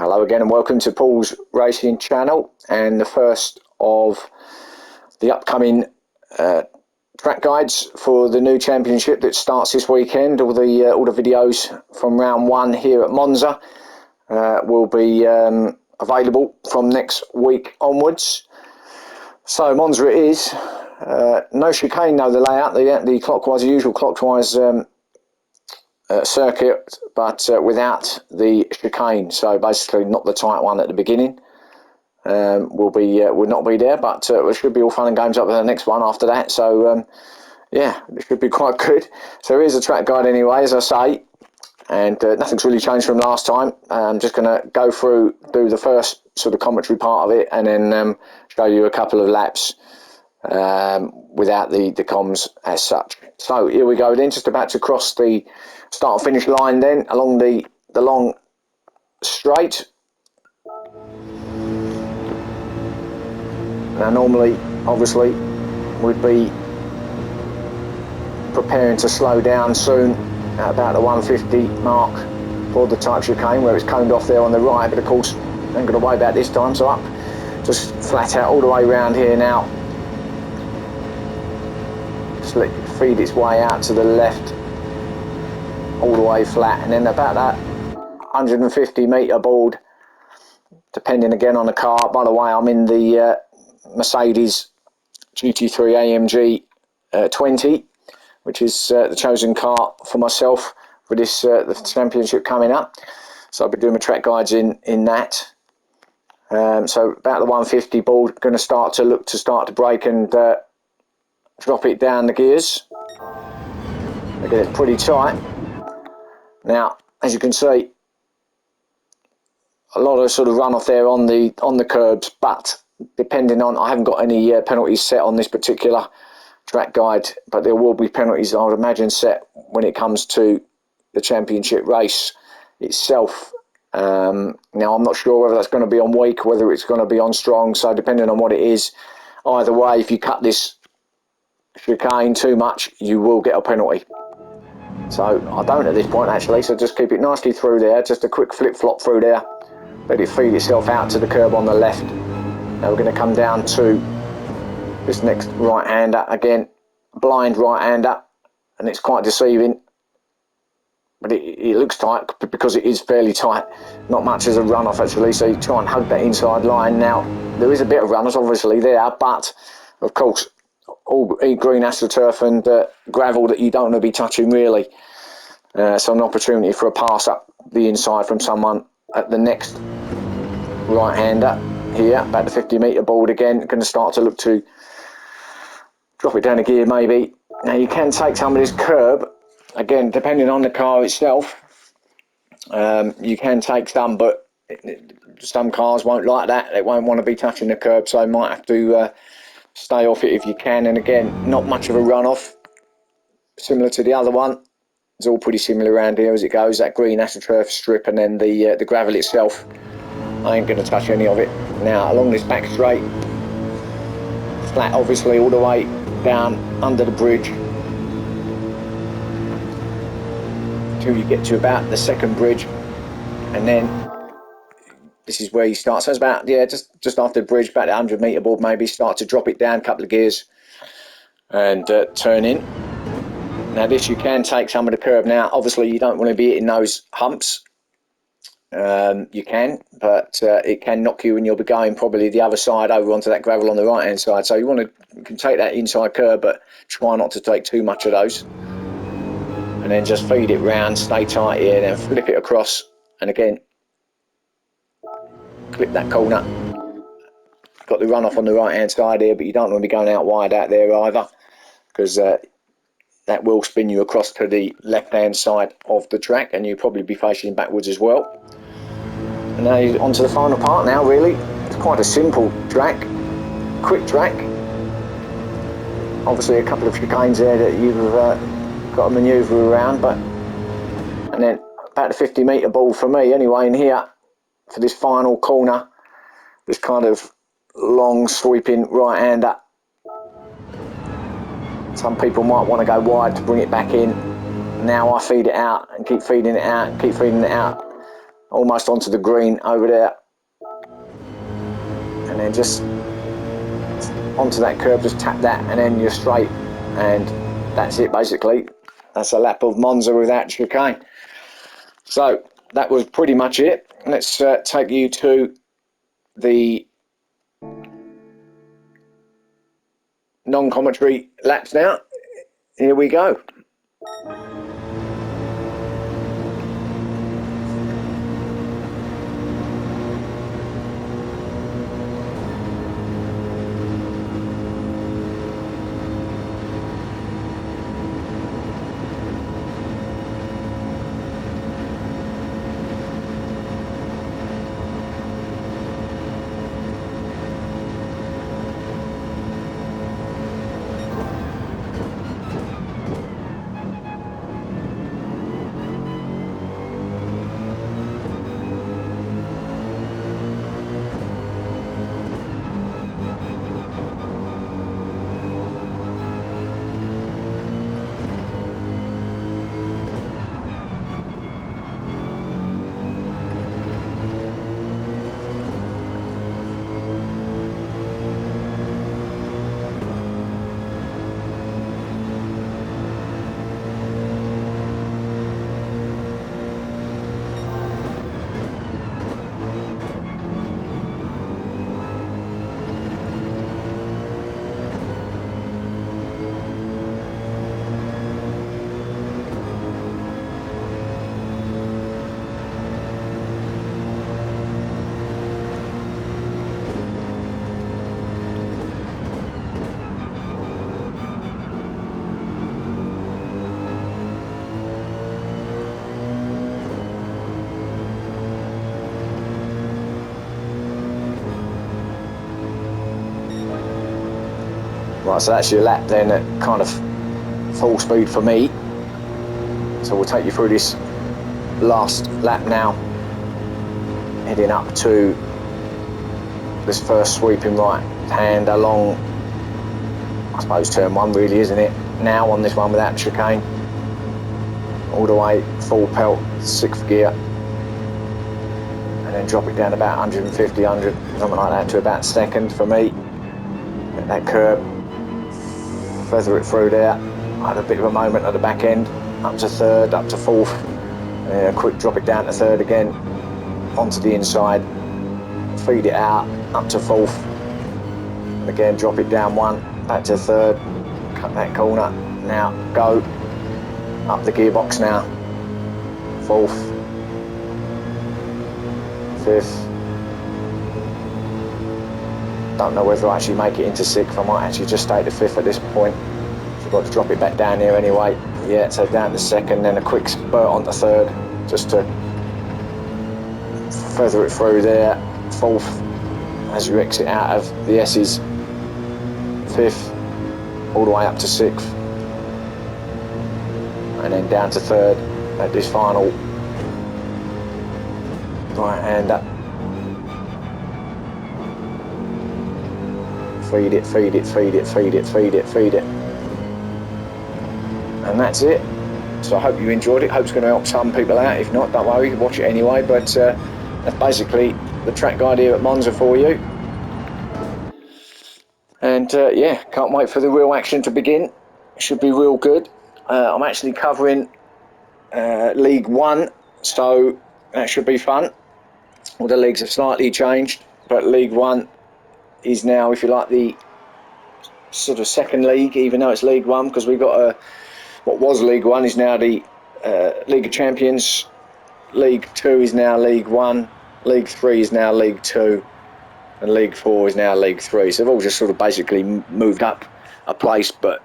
Hello again and welcome to Paul's Racing channel and the first of the upcoming track guides for the new championship that starts this weekend. All the videos from round one here at Monza will be available from next week onwards. So Monza it is. No chicane though, the layout, the clockwise, the usual clockwise circuit, but without the chicane. So basically not the tight one at the beginning. Will not be there, but it should be all fun and games up to the next one after that. So yeah, it should be quite good. So here's a track guide anyway, as I say, and nothing's really changed from last time. I'm just going to go through, do the first sort of commentary part of it, and then show you a couple of laps without the comms as such. So here we go then, just about to cross the start and finish line then, along the long straight. Now normally, obviously, we'd be preparing to slow down soon at about the 150 mark for the tight chicane, where it's coned off there on the right, but of course ain't going to worry about this time. So up, just flat out all the way around here now. Just let it feed its way out to the left, all the way flat, and then about that 150 metre board, depending again on the car. By the way, I'm in the Mercedes GT3 AMG 20, which is the chosen car for myself for this the championship coming up. So I'll be doing my track guides in that. So about the 150 board, going to start to brake and drop it down the gears. Again, it's pretty tight. Now, as you can see, a lot of sort of runoff there on the curbs, but depending on, I haven't got any penalties set on this particular track guide, but there will be penalties, I would imagine, set when it comes to the championship race itself. Now, I'm not sure whether that's going to be on weak, whether it's going to be on strong, so depending on what it is, either way, if you cut this chicane too much, you will get a penalty. So I don't at this point actually, so just keep it nicely through there, just a quick flip-flop through there, let it feed itself out to the curb on the left. Now we're going to come down to this next right-hander, again, blind right-hander, and it's quite deceiving, but it looks tight because it is fairly tight. Not much as a runoff actually, so you try and hug that inside line. Now there is a bit of runoff obviously there, but of course all green astroturf and gravel that you don't want to be touching really. So an opportunity for a pass up the inside from someone at the next right-hander here, about the 50 metre board again. Going to start to look to drop it down a gear maybe. Now you can take some of this curb, again depending on the car itself. You can take some, but some cars won't like that. They won't want to be touching the curb, so you might have to stay off it if you can. And again, not much of a runoff, similar to the other one. It's all pretty similar around here as it goes, that green astroturf strip, and then the gravel itself. I ain't going to touch any of it. Now along this back straight, flat obviously all the way down under the bridge till you get to about the second bridge, and then this is where you start. So it's about, yeah, just after the bridge, about the 100 metre board maybe, start to drop it down a couple of gears and turn in. Now this, you can take some of the curb. Now obviously you don't want to be hitting those humps. You can, but it can knock you, and you'll be going probably the other side over onto that gravel on the right hand side. So you can take that inside curb, but try not to take too much of those, and then just feed it round, stay tight here, then flip it across, and again clip that corner. Got the runoff on the right hand side here, but you don't want to be going out wide out there either, because that will spin you across to the left hand side of the track, and you'll probably be facing backwards as well. And now you're on to the final part now really. It's quite a simple track, quick track. Obviously a couple of chicanes there that you've got to manoeuvre around, but and then about the 50 metre ball for me anyway in here for this final corner, this kind of long sweeping right-hander. Some people might want to go wide to bring it back in. Now I feed it out and keep feeding it out and keep feeding it out almost onto the green over there, and then just onto that curb, just tap that, and then you're straight, and that's it basically. That's a lap of Monza without chicane. So that was pretty much it. Let's take you to the non-commentary laps now. Here we go. Right, so that's your lap then at kind of full speed for me. So we'll take you through this last lap now, heading up to this first sweeping right hand along, I suppose turn one really, isn't it? Now on this one without chicane, all the way full pelt, 6th gear, and then drop it down about 150, 100, something like that, to about 2nd for me. Get that curb, feather it through there. I had a bit of a moment at the back end, up to 3rd, up to 4th, quick drop it down to 3rd again, onto the inside, feed it out, up to 4th, and again drop it down 1, back to 3rd, cut that corner, now go, up the gearbox now, 4th, 5th, don't know whether I actually make it into 6th. I might actually just stay to 5th at this point. Forgot to drop it back down here anyway. Yeah, so down to 2nd, then a quick spurt onto 3rd, just to feather it through there. 4th, as you exit out of the S's. 5th, all the way up to 6th, and then down to 3rd at this final right hander. Feed it, feed it, feed it, feed it, feed it, feed it. And that's it. So I hope you enjoyed it. Hope it's going to help some people out. If not, don't worry, watch it anyway. But that's basically the track guide here at Monza for you. And yeah, can't wait for the real action to begin. It should be real good. I'm actually covering League 1, so that should be fun. All the leagues have slightly changed, but League 1 is now, if you like, the sort of second league, even though it's League 1, because we've got what was League 1 is now the League of Champions, League 2 is now League 1, League 3 is now League 2, and League 4 is now League 3. So they've all just sort of basically moved up a place, but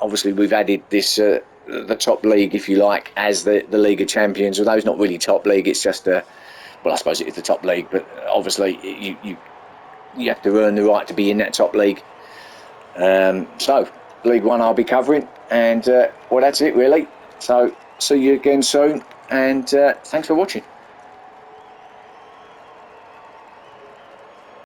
obviously we've added this the top league, if you like, as the League of Champions, although it's not really top league, it's just well, I suppose it is the top league, but obviously you have to earn the right to be in that top league. So League 1 I'll be covering, and well, that's it really. So see you again soon, and thanks for watching.